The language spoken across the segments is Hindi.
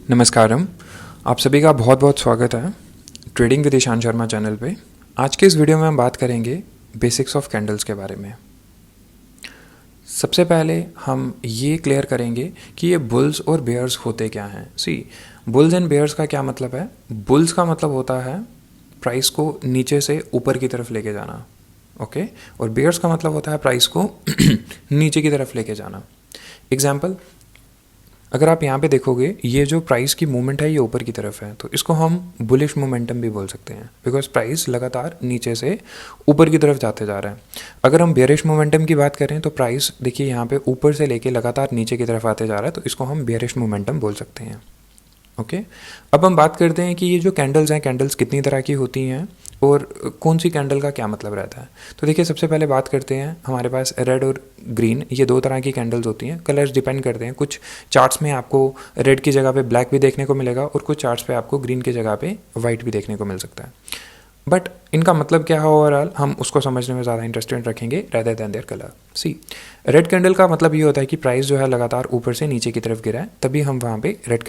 नमस्कारम। आप सभी का बहुत बहुत स्वागत है trading with Ishan Sharma channel पे। आज के इस वीडियो में हम बात करेंगे बेसिक्स ऑफ कैंडल्स के बारे में। सबसे पहले हम ये क्लियर करेंगे कि ये बुल्स और बेयर्स होते क्या हैं। बुल्स एंड बेयर्स का क्या मतलब है। बुल्स का मतलब होता है प्राइस को नीचे से ऊपर की तरफ लेके जाना, ओके। और बेयर्स का मतलब होता है प्राइस को नीचे की तरफ लेके जाना। एग्जाम्पल, अगर आप यहाँ पे देखोगे ये जो प्राइस की मूवमेंट है ये ऊपर की तरफ है, तो इसको हम बुलिश मोमेंटम भी बोल सकते हैं, बिकॉज प्राइस लगातार नीचे से ऊपर की तरफ जाते जा रहा है। अगर हम बेयरिश मोमेंटम की बात करें तो प्राइस देखिए यहाँ पे ऊपर से लेके लगातार नीचे की तरफ आते जा रहा है, तो इसको हम बेयरिश मोमेंटम बोल सकते हैं, ओके। अब हम बात करते हैं कि ये जो कैंडल्स हैं, कैंडल्स कितनी तरह की होती हैं और कौन सी कैंडल का क्या मतलब रहता है। तो देखिए सबसे पहले बात करते हैं, हमारे पास रेड और ग्रीन ये दो तरह की कैंडल्स होती हैं। कलर्स डिपेंड करते हैं, कुछ चार्ट्स में आपको रेड की जगह पे ब्लैक भी देखने को मिलेगा और कुछ चार्ट्स पे आपको ग्रीन की जगह पे वाइट भी देखने को मिल सकता है। बट इनका मतलब क्या है ओवरऑल, हम उसको समझने में ज़्यादा इंटरेस्टेड रखेंगे rather than their colour. Red candle का मतलब ये होता है कि प्राइस जो है लगातार ऊपर से नीचे की तरफ गिरा है, तभी हम वहाँ पे रेड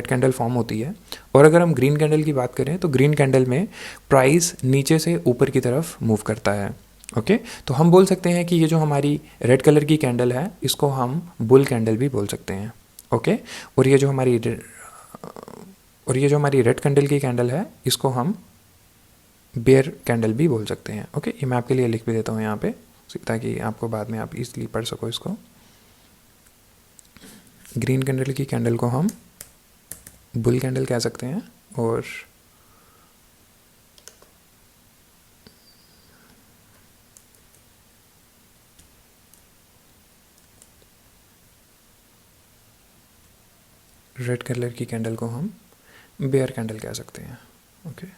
कैंडल फॉर्म होती है। और अगर हम ग्रीन कैंडल की बात करें तो ग्रीन कैंडल में प्राइस नीचे से ऊपर की तरफ मूव करता है, ओके। तो हम बोल सकते हैं कि ये जो हमारी रेड कलर की कैंडल है इसको हम बुल कैंडल भी बोल सकते हैं, ओके। और ये जो हमारी रेड कैंडल की कैंडल है इसको हम बेयर कैंडल भी बोल सकते हैं, ओके। ये मैं आपके लिए लिख भी देता हूँ यहाँ पे, ताकि आपको बाद में आप इजीली पढ़ सको इसको। ग्रीन कैंडल की कैंडल को हम बुल कैंडल कह सकते हैं और रेड कलर की कैंडल को हम बेयर कैंडल कह सकते हैं, ओके।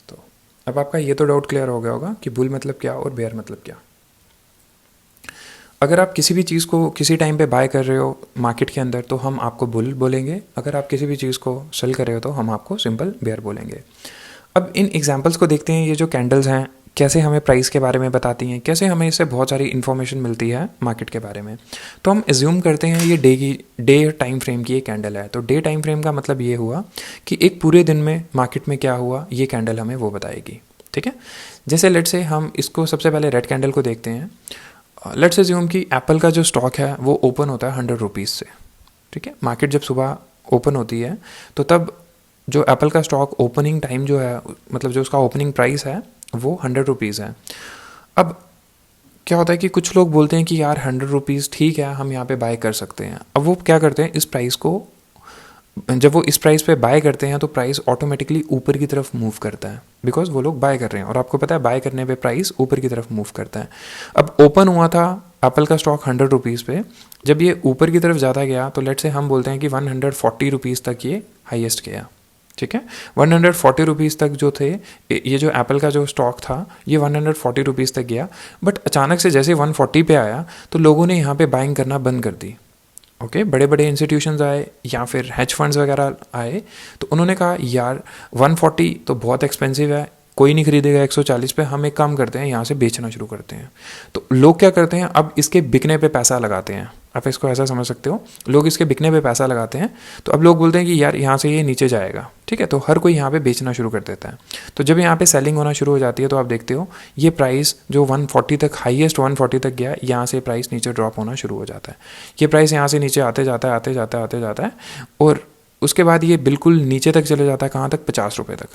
तो अब आपका ये तो डाउट क्लियर हो गया होगा कि बुल मतलब क्या और बेयर मतलब क्या। अगर आप किसी भी चीज़ को किसी टाइम पे बाय कर रहे हो मार्केट के अंदर तो हम आपको बुल बोलेंगे, अगर आप किसी भी चीज़ को सेल कर रहे हो तो हम आपको सिंपल बेयर बोलेंगे। अब इन एग्जांपल्स को देखते हैं, ये जो कैंडल्स हैं कैसे हमें प्राइस के बारे में बताती हैं, कैसे हमें इससे बहुत सारी इन्फॉर्मेशन मिलती है मार्केट के बारे में। तो हम एज्यूम करते हैं ये डे टाइम फ्रेम की एक कैंडल है। तो डे टाइम फ्रेम का मतलब ये हुआ कि एक पूरे दिन में मार्केट में क्या हुआ ये कैंडल हमें वो बताएगी, ठीक है। जैसे लेट्स से हम इसको सबसे पहले रेड कैंडल को देखते हैं। लेट्स एज्यूम कि एप्पल का जो स्टॉक है वो ओपन होता है 100 रुपीज़ से, ठीक है। मार्केट जब सुबह ओपन होती है तो तब जो एप्पल का स्टॉक ओपनिंग टाइम जो है, मतलब जो उसका ओपनिंग प्राइस है वो 100 रुपीज़ है। अब क्या होता है कि कुछ लोग बोलते हैं कि यार 100 रुपीज़ ठीक है, हम यहाँ पे बाय कर सकते हैं। अब वो क्या करते हैं, इस प्राइस को जब वो इस प्राइस पे बाय करते हैं तो प्राइस ऑटोमेटिकली ऊपर की तरफ मूव करता है, बिकॉज वो लोग बाय कर रहे हैं और आपको पता है बाय करने पे प्राइस ऊपर की तरफ मूव करता है। अब ओपन हुआ था एप्पल का स्टॉक 100 रुपीज़ पे, जब ये ऊपर की तरफ ज़्यादा गया तो लेट से हम बोलते हैं कि 140 रुपीज़ तक ये हाईएस्ट गया, ठीक है। 140 रुपीज़ तक जो थे, ये जो एप्पल का जो स्टॉक था ये 140 रुपीज़ तक गया। बट अचानक से जैसे 140 पे आया तो लोगों ने यहाँ पे बाइंग करना बंद कर दी, ओके। बड़े बड़े इंस्टीट्यूशंस आए या फिर हेज फंड्स वगैरह आए, तो उन्होंने कहा यार 140 तो बहुत एक्सपेंसिव है, कोई नहीं खरीदेगा 140 पे, हम एक काम करते हैं यहाँ से बेचना शुरू करते हैं। तो लोग क्या करते हैं, अब इसके बिकने पे पैसा लगाते हैं। आप इसको ऐसा समझ सकते हो, लोग इसके बिकने पे पैसा लगाते हैं। तो अब लोग बोलते हैं कि यार यहाँ से ये नीचे जाएगा, ठीक है। तो हर कोई यहाँ पे बेचना शुरू कर देता है। तो जब यहाँ पे सेलिंग होना शुरू हो जाती है तो आप देखते हो ये प्राइस जो 140 तक, हाईएस्ट 140 तक गया, यहाँ से प्राइस नीचे ड्रॉप होना शुरू हो जाता है। ये प्राइस यहाँ से नीचे आते जाता है और उसके बाद ये बिल्कुल नीचे तक चले जाता है, कहाँ तक, 50 रुपये तक।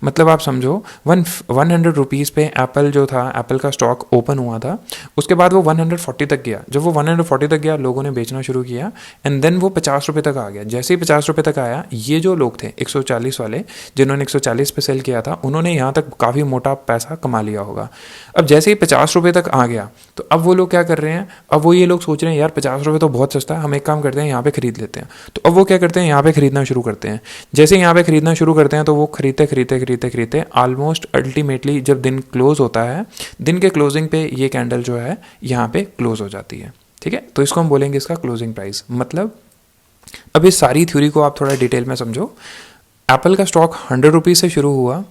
मतलब आप समझो 100 रुपीज़ पे एप्पल जो था, एप्पल का स्टॉक ओपन हुआ था, उसके बाद वो 140 तक गया। जब वो 140 तक गया लोगों ने बेचना शुरू किया एंड देन वो 50 रुपये तक आ गया। जैसे ही 50 रुपये तक आया, ये जो लोग थे 140 वाले जिन्होंने 140 पे सेल किया था, उन्होंने यहाँ तक काफ़ी मोटा पैसा कमा लिया होगा। अब जैसे ही 50 रुपये तक आ गया तो अब वो लोग क्या कर रहे हैं, अब वो ये लोग सोच रहे हैं यार 50 रुपये तो बहुत सस्ता है, हम एक काम करते हैं यहाँ पे खरीद लेते हैं। तो अब वो क्या करते हैं, यहाँ पे खरीदना शुरू करते हैं। जैसे यहाँ पे खरीदना शुरू करते हैं तो वो खरीदते ऑलमोस्ट अल्टीमेटली जब दिन क्लोज होता है, दिन के क्लोजिंग पे ये कैंडल जो है यहाँ पे क्लोज हो जाती है, ठीक है। तो इसको हम बोलेंगे इसका क्लोजिंग प्राइस। मतलब अब इस सारी थ्योरी को आप थोड़ा डिटेल में समझो। एप्पल का स्टॉक 100 रुपीज़ से शुरू हुआ,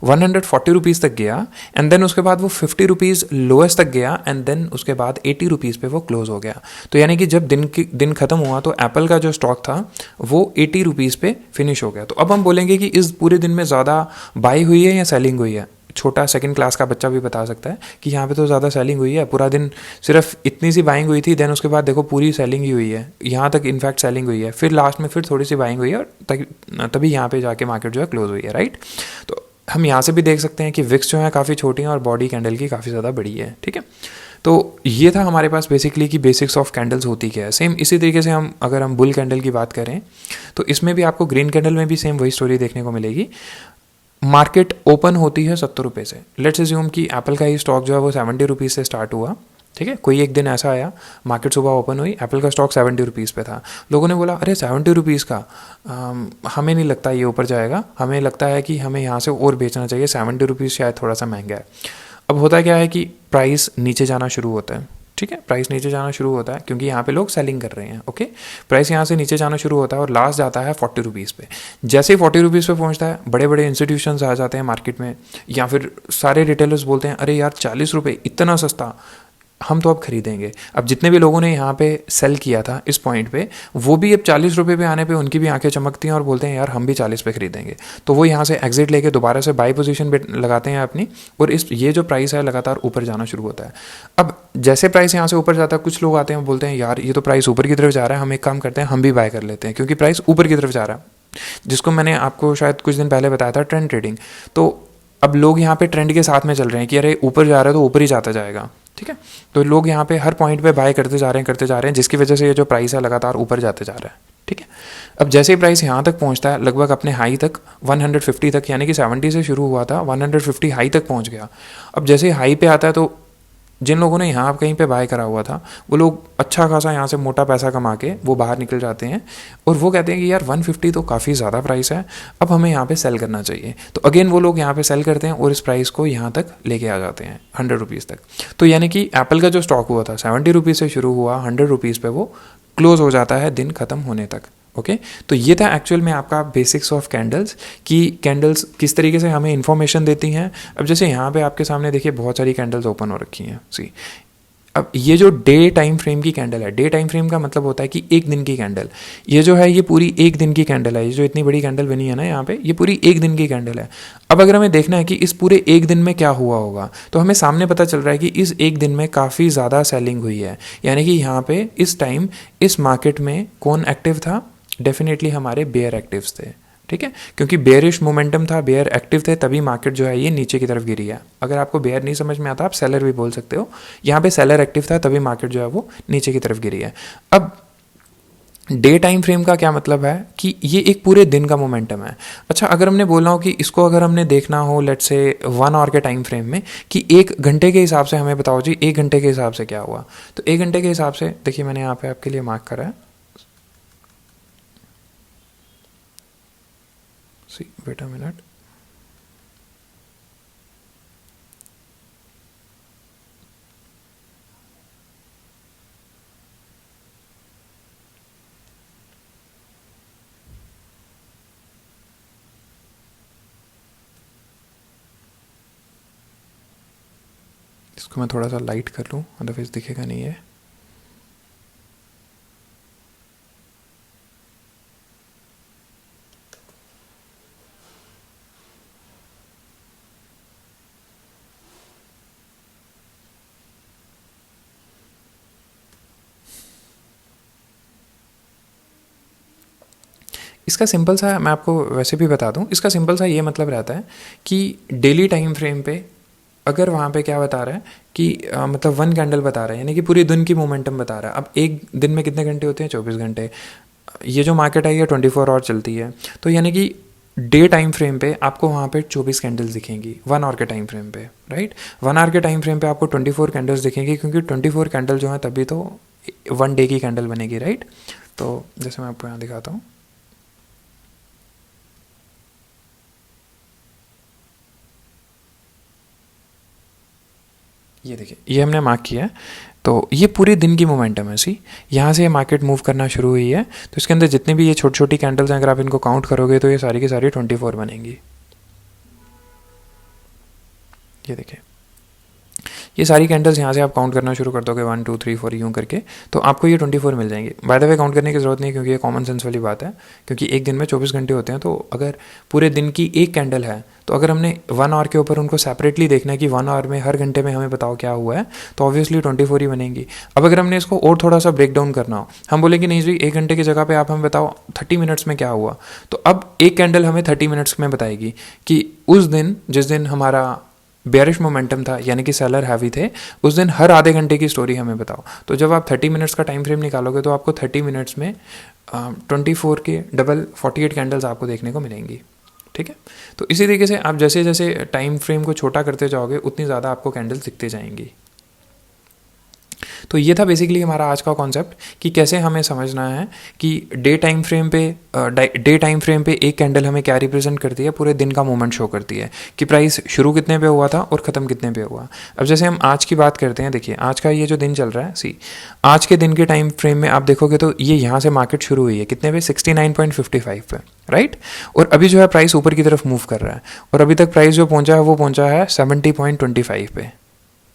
140 रुपीज़ तक गया, एंड देन उसके बाद वो 50 रुपीज़ लोएस्ट तक गया, एंड देन उसके बाद 80 रुपीज़ पे वो क्लोज हो गया। तो यानी कि जब दिन खत्म हुआ तो एप्पल का जो स्टॉक था वो 80 रुपीज़ पे फिनिश हो गया। तो अब हम बोलेंगे कि इस पूरे दिन में ज़्यादा बाई हुई है या सेलिंग हुई है। छोटा सेकंड क्लास का बच्चा भी बता सकता है कि यहाँ पे तो ज़्यादा सेलिंग हुई है, पूरा दिन सिर्फ इतनी सी बाइंग हुई थी, देन उसके बाद देखो पूरी सेलिंग ही हुई है, यहाँ तक इनफैक्ट सेलिंग हुई है, फिर लास्ट में फिर थोड़ी सी बाइंग हुई है और तभी यहाँ पे जाके मार्केट जो है क्लोज हुई है, राइट। तो हम यहाँ से भी देख सकते हैं कि विक्स जो है काफ़ी छोटी हैं और बॉडी कैंडल की काफ़ी ज़्यादा बड़ी है, ठीक है। तो ये था हमारे पास बेसिकली कि बेसिक्स ऑफ कैंडल्स होती क्या है। सेम इसी तरीके से अगर हम बुल कैंडल की बात करें तो इसमें भी आपको ग्रीन कैंडल में भी सेम वही स्टोरी देखने को मिलेगी। मार्केट ओपन होती है 70 रुपये से। लेट्स अज्यूम कि एप्पल का ही स्टॉक जो है वो 70 रुपीज़ से स्टार्ट हुआ, ठीक है। कोई एक दिन ऐसा आया, मार्केट सुबह ओपन हुई, एप्पल का स्टॉक 70 रुपीज़ पे था। लोगों ने बोला अरे 70 रुपीज़ का हमें नहीं लगता ये ऊपर जाएगा, हमें लगता है कि हमें यहाँ से और बेचना चाहिए, 70 रुपीज़ शायद थोड़ा सा महंगा है। अब होता क्या है कि प्राइस नीचे जाना शुरू होता है, ठीक है। प्राइस नीचे जाना शुरू होता है क्योंकि यहाँ पे लोग सेलिंग कर रहे हैं, ओके। प्राइस यहाँ से नीचे जाना शुरू होता है और लास्ट जाता है 40 रुपीज़ पे। जैसे ही 40 रुपीज़ पे पहुँचता है, बड़े बड़े इंस्टीट्यूशंस आ जाते हैं मार्केट में, या फिर सारे रिटेलर्स बोलते हैं अरे यार 40 रुपये इतना सस्ता, हम तो अब खरीदेंगे। अब जितने भी लोगों ने यहाँ पे सेल किया था इस पॉइंट पे, वो भी अब 40 रुपये पे आने पे उनकी भी आंखें चमकती हैं और बोलते हैं यार हम भी 40 पे खरीदेंगे। तो वो यहाँ से एग्जिट लेके दोबारा से बाई पोजीशन पे लगाते हैं अपनी, और ये जो प्राइस है लगातार ऊपर जाना शुरू होता है। अब जैसे प्राइस यहाँ से ऊपर जाता है, कुछ लोग आते हैं बोलते हैं यार ये तो प्राइस ऊपर की तरफ जा रहा है, हम एक काम करते हैं हम भी बाय कर लेते हैं क्योंकि प्राइस ऊपर की तरफ जा रहा है, जिसको मैंने आपको शायद कुछ दिन पहले बताया था, ट्रेंड ट्रेडिंग। तो अब लोग यहाँ पे ट्रेंड के साथ में चल रहे हैं कि अरे ऊपर जा रहा है तो ऊपर ही जाता जाएगा, ठीक है। तो लोग यहाँ पे हर पॉइंट पे बाय करते जा रहे हैं, जिसकी वजह से ये जो प्राइस है लगातार ऊपर जाते जा रहा है, ठीक है। अब जैसे ही प्राइस यहाँ तक पहुँचता है, लगभग अपने हाई तक 150 तक, यानी कि 70 से शुरू हुआ था, 150 हाई तक पहुँच गया। अब जैसे ही हाई पे आता है तो जिन लोगों ने यहाँ कहीं पे बाय करा हुआ था वो लोग अच्छा खासा यहाँ से मोटा पैसा कमा के वो बाहर निकल जाते हैं और वो कहते हैं कि यार 150 तो काफ़ी ज़्यादा प्राइस है, अब हमें यहाँ पे सेल करना चाहिए। तो अगेन वो लोग यहाँ पे सेल करते हैं और इस प्राइस को यहाँ तक लेके आ जाते हैं 100 रुपीज़ तक। तो यानी कि एप्पल का जो स्टॉक हुआ था 70 रुपीज़ से शुरू हुआ, 100 रुपीज़ पे वो क्लोज हो जाता है दिन ख़त्म होने तक, ओके। तो ये था एक्चुअल में आपका बेसिक्स ऑफ कैंडल्स, कि कैंडल्स किस तरीके से हमें इन्फॉर्मेशन देती हैं। अब जैसे यहाँ पे आपके सामने देखिए बहुत सारी कैंडल्स ओपन हो रखी हैं, सी। अब ये जो डे टाइम फ्रेम की कैंडल है, डे टाइम फ्रेम का मतलब होता है कि एक दिन की कैंडल, ये जो है ये पूरी एक दिन की कैंडल है। ये जो इतनी बड़ी कैंडल बनी है ना यहाँ पे, ये पूरी एक दिन की कैंडल है। अब अगर हमें देखना है कि इस पूरे एक दिन में क्या हुआ होगा, तो हमें सामने पता चल रहा है कि इस एक दिन में काफ़ी ज़्यादा सेलिंग हुई है। यानी कि यहाँ पे इस टाइम इस मार्केट में कौन एक्टिव था, डेफिनेटली हमारे बेयर एक्टिव्स थे, ठीक है। क्योंकि बेयरिश मोमेंटम था, बेयर एक्टिव थे, तभी मार्केट जो है ये नीचे की तरफ गिरी है। अगर आपको बेयर नहीं समझ में आता आप सेलर भी बोल सकते हो, यहाँ पे सेलर एक्टिव था तभी मार्केट जो है वो नीचे की तरफ गिरी है। अब डे टाइम फ्रेम का क्या मतलब है कि ये एक पूरे दिन का मोमेंटम है। अच्छा, अगर हमने बोलना हो कि इसको अगर हमने देखना हो लेट्स से 1 आवर के टाइम फ्रेम में, कि 1 घंटे के हिसाब से हमें बताओ जी 1 घंटे के हिसाब से क्या हुआ, तो 1 घंटे के हिसाब से देखिए मैंने यहाँ पे आपके लिए मार्क करा है, सी वेट अ मिनट, इसको मैं थोड़ा सा लाइट कर लूँ अदरवाइज दिखेगा नहीं है। इसका सिंपल सा मैं आपको वैसे भी बता दूं, इसका सिंपल सा ये मतलब रहता है कि डेली टाइम फ्रेम पे अगर वहाँ पे क्या बता रहा है कि मतलब 1 कैंडल बता रहा है, यानी कि पूरी दिन की मोमेंटम बता रहा है। अब एक दिन में कितने घंटे होते हैं, 24 घंटे। ये जो मार्केट है ये 24 आवर चलती है, तो यानी कि डे टाइम फ्रेम पे आपको वहाँ पे 24 कैंडल्स दिखेंगी 1 आवर के टाइम फ्रेम पे, राइट। 1 आवर के टाइम फ्रेम पे आपको 24 कैंडल्स दिखेंगी, क्योंकि 24 कैंडल जो है तभी तो 1 डे की कैंडल बनेगी, राइट। तो जैसे मैं आपको यहाँ दिखाता हूँ, ये देखिए ये हमने मार्क किया है। तो ये पूरे दिन की मोमेंटम है। सी यहाँ से मार्केट मूव करना शुरू हुई है, तो इसके अंदर जितने भी ये छोटी छोटी कैंडल्स हैं, अगर आप इनको काउंट करोगे तो ये सारी की सारी 24 बनेंगी। ये देखिए, ये सारी कैंडल्स यहाँ से आप काउंट करना शुरू कर दोगे 1 2 3 4 यूँ करके, तो आपको ये 24 मिल जाएंगे। बाय द वे काउंट करने की ज़रूरत नहीं, क्योंकि ये कॉमन सेंस वाली बात है, क्योंकि एक दिन में 24 घंटे होते हैं। तो अगर पूरे दिन की एक कैंडल है, तो अगर हमने 1 आवर के ऊपर उनको सेपरेटली देखना है कि 1 आवर में हर घंटे में हमें बताओ क्या हुआ है, तो ऑब्वियसली 24 ही बनेंगी। अब अगर हमने इसको और थोड़ा सा ब्रेक डाउन करना हो, हम बोले कि नहीं जी 1 घंटे की जगह पे आप हमें बताओ 30 मिनट्स में क्या हुआ, तो अब एक कैंडल हमें 30 मिनट्स में बताएगी कि उस दिन, जिस दिन हमारा बेयरिश मोमेंटम था, यानी कि सेलर हैवी थे, उस दिन हर आधे घंटे की स्टोरी हमें बताओ। तो जब आप 30 मिनट्स का टाइम फ्रेम निकालोगे, तो आपको 30 मिनट्स में 24 के डबल 48 कैंडल्स आपको देखने को मिलेंगी। ठीक है, तो इसी तरीके से आप जैसे जैसे टाइम फ्रेम को छोटा करते जाओगे, उतनी ज़्यादा आपको कैंडल्स दिखते जाएंगी। तो ये था बेसिकली हमारा आज का कॉन्सेप्ट, कि कैसे हमें समझना है कि डे टाइम फ्रेम पे एक कैंडल हमें क्या रिप्रेजेंट करती है, पूरे दिन का मूवमेंट शो करती है कि प्राइस शुरू कितने पे हुआ था और ख़त्म कितने पे हुआ। अब जैसे हम आज की बात करते हैं, देखिए आज का ये जो दिन चल रहा है, सी आज के दिन के टाइम फ्रेम में आप देखोगे तो ये यहाँ से मार्केट शुरू हुई है कितने पे, 69.55 पे, राइट। और अभी जो है प्राइस ऊपर की तरफ मूव कर रहा है, और अभी तक प्राइस जो पहुँचा है वो पहुँचा है 70.25 पे।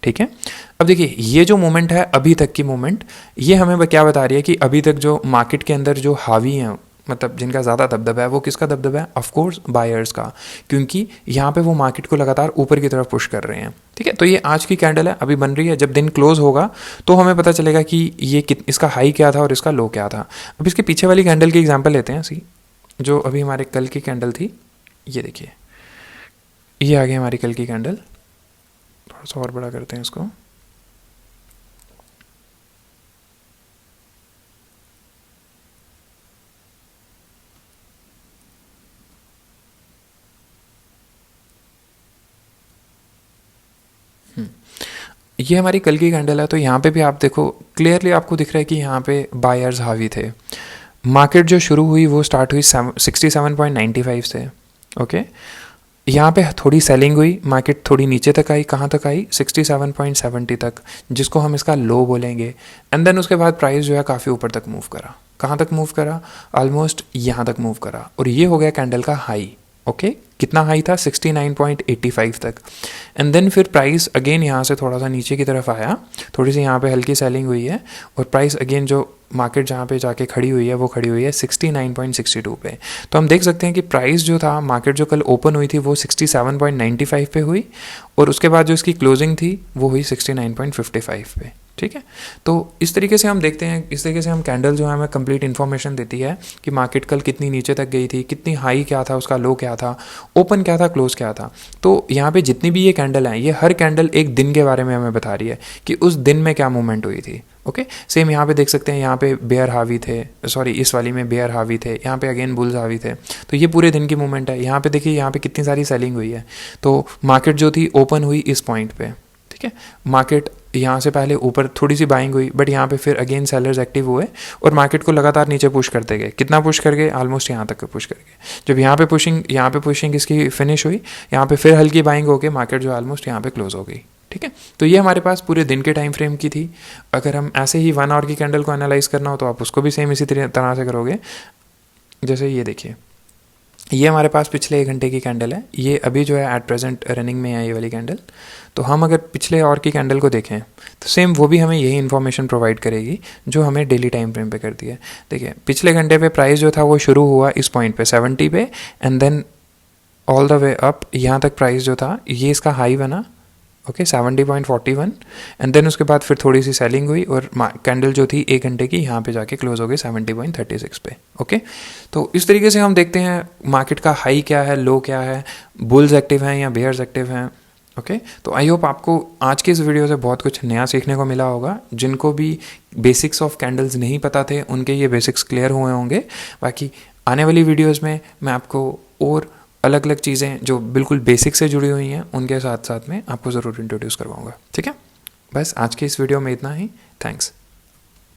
ठीक है, अब देखिए ये जो मोमेंट है, अभी तक की मोमेंट, ये हमें क्या बता रही है कि अभी तक जो मार्केट के अंदर जो हावी हैं, मतलब जिनका ज़्यादा दबदबा है, वो किसका दबदबा है, ऑफ कोर्स बायर्स का, क्योंकि यहाँ पे वो मार्केट को लगातार ऊपर की तरफ पुश कर रहे हैं। ठीक है, तो ये आज की कैंडल है, अभी बन रही है। जब दिन क्लोज होगा तो हमें पता चलेगा कि ये इसका हाई क्या था और इसका लो क्या था। अब इसके पीछे वाली कैंडल की एग्जाम्पल लेते हैं, सी जो अभी हमारे कल की कैंडल थी, ये देखिए, ये आ गई हमारी कल की कैंडल। थोड़ा सा और बड़ा करते हैं इसको। ये हमारी कल की कैंडल है, तो यहाँ पे भी आप देखो क्लियरली आपको दिख रहा है कि यहाँ पे बायर्स हावी थे। मार्केट जो शुरू हुई वो स्टार्ट हुई 67.95 से। ओके, यहाँ पे थोड़ी सेलिंग हुई, मार्केट थोड़ी नीचे तक आई, कहाँ तक आई, 67.70 तक, जिसको हम इसका लो बोलेंगे। एंड देन उसके बाद प्राइस जो है काफ़ी ऊपर तक मूव करा। कहाँ तक मूव करा, ऑलमोस्ट यहाँ तक मूव करा, और ये हो गया कैंडल का हाई। ओके, कितना हाई था, 69.85 तक। एंड देन फिर प्राइस अगेन यहाँ से थोड़ा सा नीचे की तरफ आया, थोड़ी सी यहाँ पे हल्की सेलिंग हुई है, और प्राइस अगेन जो मार्केट जहाँ पे जाके खड़ी हुई है, वो खड़ी हुई है 69.62 पे। तो हम देख सकते हैं कि प्राइस जो था, मार्केट जो कल ओपन हुई थी वो 67.95 पे हुई, और उसके बाद जो इसकी क्लोजिंग थी वो हुई 69.55 पे। ठीक है, तो इस तरीके से हम देखते हैं, इस तरीके से हम कैंडल जो है हमें कंप्लीट इन्फॉर्मेशन देती है कि मार्केट कल कितनी नीचे तक गई थी, कितनी हाई क्या था, उसका लो क्या था, ओपन क्या था, क्लोज क्या था। तो यहाँ पे जितनी भी ये कैंडल हैं, ये हर कैंडल एक दिन के बारे में हमें बता रही है कि उस दिन में क्या मूवमेंट हुई थी। ओके, सेम यहाँ पे देख सकते हैं, यहाँ पे बेयर हावी थे, सॉरी इस वाली में बेयर हावी थे, यहाँ पे अगेन बुल्स हावी थे। तो ये पूरे दिन की मूवमेंट है। यहाँ पे देखिए, यहाँ पे कितनी सारी सेलिंग हुई है। तो मार्केट जो थी ओपन हुई इस पॉइंट पे। ठीक है, मार्केट यहाँ से पहले ऊपर थोड़ी सी बाइंग हुई, बट यहाँ पे फिर अगेन सेलर्स एक्टिव हुए और मार्केट को लगातार नीचे पुश करते गए। कितना पुश कर गए, ऑलमोस्ट यहाँ तक पुश कर गए। जब यहाँ पे पुशिंग इसकी फिनिश हुई, यहाँ पे फिर हल्की बाइंग होकर मार्केट जो ऑलमोस्ट यहाँ पे क्लोज हो गई। ठीक है, तो ये हमारे पास पूरे दिन के टाइम फ्रेम की थी। अगर हम ऐसे ही 1 आवर की कैंडल को एनालाइज करना हो, तो आप उसको भी सेम इसी तरह से करोगे। जैसे ये देखिए, ये हमारे पास पिछले 1 घंटे की कैंडल है, ये अभी जो है एट प्रेजेंट रनिंग में है ये वाली कैंडल। तो हम अगर पिछले और की कैंडल को देखें, तो सेम वो भी हमें यही इन्फॉर्मेशन प्रोवाइड करेगी जो हमें डेली टाइम फ्रेम पे करती है। देखिए, पिछले घंटे पे प्राइस जो था वो शुरू हुआ इस पॉइंट पे 70 पे, and then all the way up यहाँ तक प्राइस जो था, ये इसका हाई बना। ओके, 70.41, एंड देन उसके बाद फिर थोड़ी सी सेलिंग हुई और कैंडल जो थी 1 घंटे की यहाँ पे जाके क्लोज हो गई 70.36 पे। ओके, तो इस तरीके से हम देखते हैं मार्केट का हाई क्या है, लो क्या है, बुल्स एक्टिव हैं या बेयर्स एक्टिव हैं। ओके, तो आई होप आपको आज के इस वीडियो से बहुत कुछ नया सीखने को मिला होगा। जिनको भी बेसिक्स ऑफ कैंडल्स नहीं पता थे, उनके ये बेसिक्स क्लियर हुए होंगे। बाकी आने वाली वीडियोज़ में मैं आपको और अलग अलग चीज़ें जो बिल्कुल बेसिक से जुड़ी हुई हैं, उनके साथ साथ में आपको ज़रूर इंट्रोड्यूस करवाऊंगा। ठीक है, बस आज के इस वीडियो में इतना ही। थैंक्स।